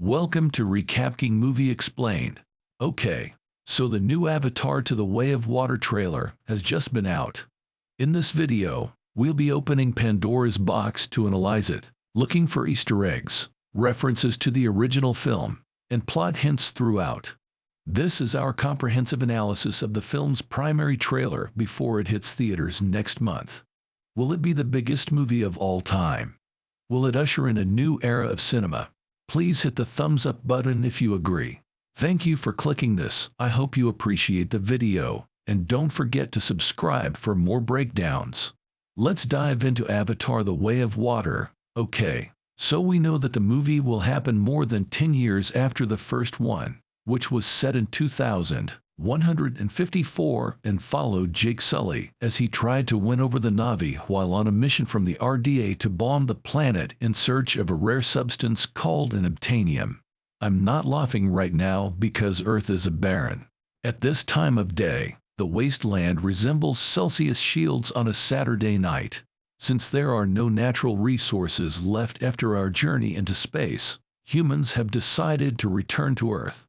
Welcome to Recapping Movie Explained. Okay, so the new Avatar to the Way of Water trailer has just been out. In this video, we'll be opening Pandora's box to analyze it, looking for Easter eggs, references to the original film, and plot hints throughout. This is our comprehensive analysis of the film's primary trailer before it hits theaters next month. Will it be the biggest movie of all time? Will it usher in a new era of cinema? Please hit the thumbs up button if you agree. Thank you for clicking this. I hope you appreciate the video, and don't forget to subscribe for more breakdowns. Let's dive into Avatar: The Way of Water. Okay, so we know that the movie will happen more than 10 years after the first one, which was set in 2154 and followed Jake Sully as he tried to win over the Na'vi while on a mission from the RDA to bomb the planet in search of a rare substance called an obtainium. I'm not laughing right now because Earth is a barren. At this time of day, the wasteland resembles Celsius shields on a Saturday night. Since there are no natural resources left after our journey into space, humans have decided to return to Earth.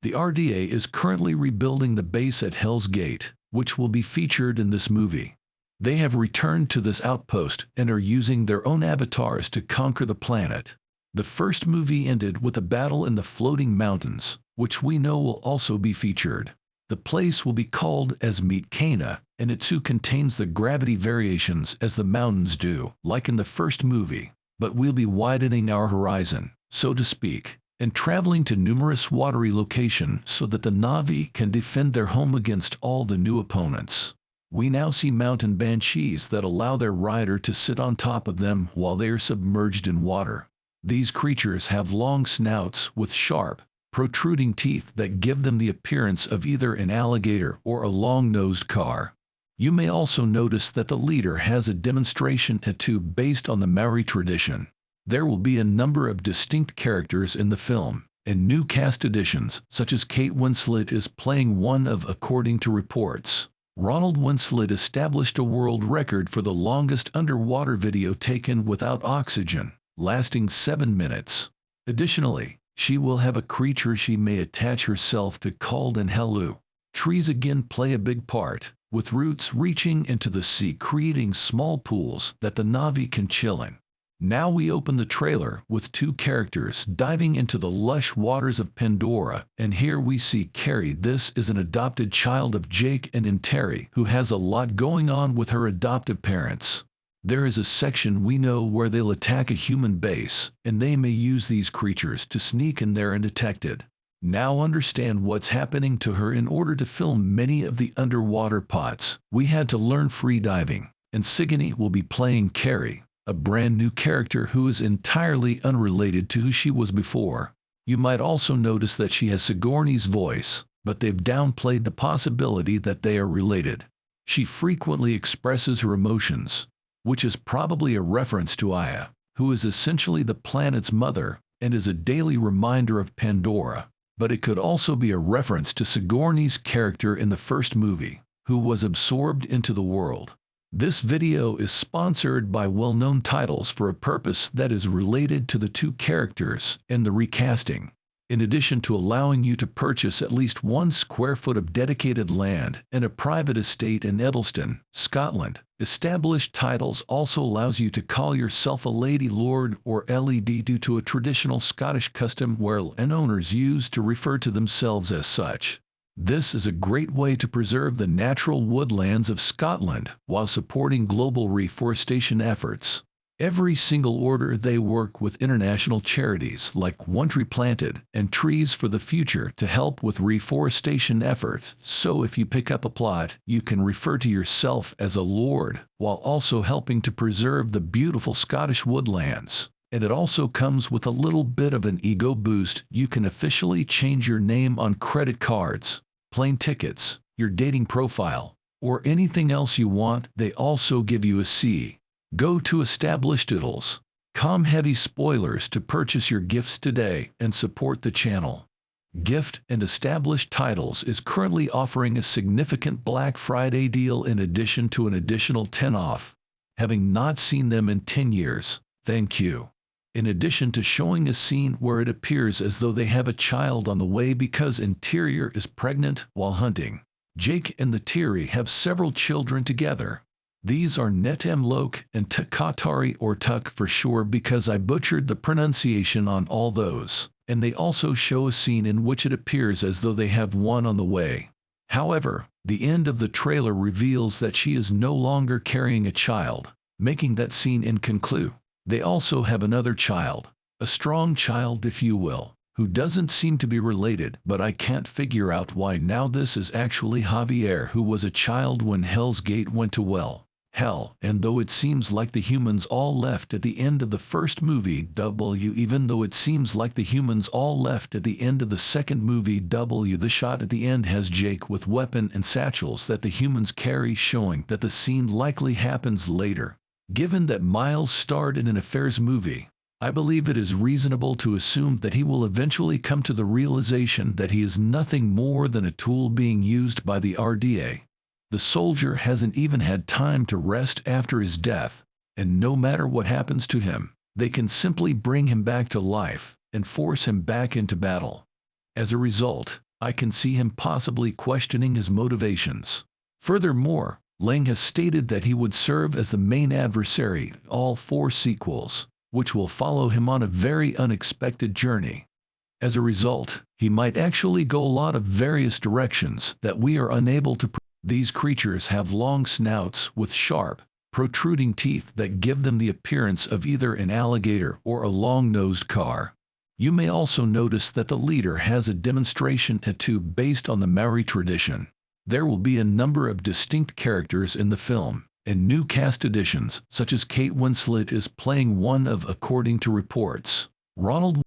The RDA is currently rebuilding the base at Hell's Gate, which will be featured in this movie. They have returned to this outpost and are using their own avatars to conquer the planet. The first movie ended with a battle in the floating mountains, which we know will also be featured. The place will be called as Meet Cana, and it too contains the gravity variations as the mountains do, like in the first movie. But we'll be widening our horizon, so to speak, and traveling to numerous watery locations so that the Na'vi can defend their home against all the new opponents. We now see mountain banshees that allow their rider to sit on top of them while they are submerged in water. These creatures have long snouts with sharp, protruding teeth that give them the appearance of either an alligator or a long-nosed car. You may also notice that the leader has a demonstration tattoo based on the Maori tradition. There will be a number of distinct characters in the film, and new cast additions, such as Kate Winslet is playing one of, according to reports. Ronald Winslet established a world record for the longest underwater video taken without oxygen, lasting 7 minutes. Additionally, she will have a creature she may attach herself to called an helu. Trees again play a big part, with roots reaching into the sea creating small pools that the Na'vi can chill in. Now we open the trailer with two characters diving into the lush waters of Pandora, and here we see Carrie. This is an adopted child of Jake and Interi, who has a lot going on with her adoptive parents. There is a section we know where they'll attack a human base, and they may use these creatures to sneak in there undetected. Now understand what's happening to her. In order to film many of the underwater pots, we had to learn free diving, and Sigourney will be playing Carrie, a brand new character who is entirely unrelated to who she was before. You might also notice that she has Sigourney's voice, but they've downplayed the possibility that they are related. She frequently expresses her emotions, which is probably a reference to Aya, who is essentially the planet's mother and is a daily reminder of Pandora. But it could also be a reference to Sigourney's character in the first movie, who was absorbed into the world. This video is sponsored by well-known titles for a purpose that is related to the two characters and the recasting. In addition to allowing you to purchase at least 1 square foot of dedicated land and a private estate in Edelston, Scotland, established titles also allows you to call yourself a Lady Lord or LED due to a traditional Scottish custom where landowners used to refer to themselves as such. This is a great way to preserve the natural woodlands of Scotland while supporting global reforestation efforts. Every single order they work with international charities like One Tree Planted and Trees for the Future to help with reforestation efforts. So if you pick up a plot, you can refer to yourself as a lord while also helping to preserve the beautiful Scottish woodlands. And it also comes with a little bit of an ego boost. You can officially change your name on credit cards, plane tickets, your dating profile, or anything else you want. They also give you a C. Go to establishedtitles.com heavy spoilers to purchase your gifts today and support the channel. Gift and Established Titles is currently offering a significant Black Friday deal in addition to an additional 10 off. Having not seen them in 10 years, thank you. in addition to showing a scene where it appears as though they have a child on the way because Interior is pregnant while hunting. Jake and the Tiri have several children together. These are Netem Lok and Takatari or Tuk for sure because I butchered the pronunciation on all those, and they also show a scene in which it appears as though they have one on the way. However, the end of the trailer reveals that she is no longer carrying a child, making that scene inconclusive. They also have another child, a strong child if you will, who doesn't seem to be related, but I can't figure out why now. This is actually Javier, who was a child when Hell's Gate went to hell, and though it seems like the humans all left at the end of the first movie even though it seems like the humans all left at the end of the second movie the shot at the end has Jake with weapon and satchels that the humans carry, showing that the scene likely happens later. Given that Miles starred in an Affairs movie, I believe it is reasonable to assume that he will eventually come to the realization that he is nothing more than a tool being used by the RDA. The soldier hasn't even had time to rest after his death, and no matter what happens to him, they can simply bring him back to life and force him back into battle. As a result, I can see him possibly questioning his motivations. Furthermore, Lang has stated that he would serve as the main adversary in all 4 sequels, which will follow him on a very unexpected journey. As a result, he might actually go a lot of various directions that we are unable to predict. These creatures have long snouts with sharp, protruding teeth that give them the appearance of either an alligator or a long-nosed car. You may also notice that the leader has a demonstration tattoo based on the Maori tradition. There will be a number of distinct characters in the film, and new cast additions, such as Kate Winslet is playing one of, according to reports. Ronald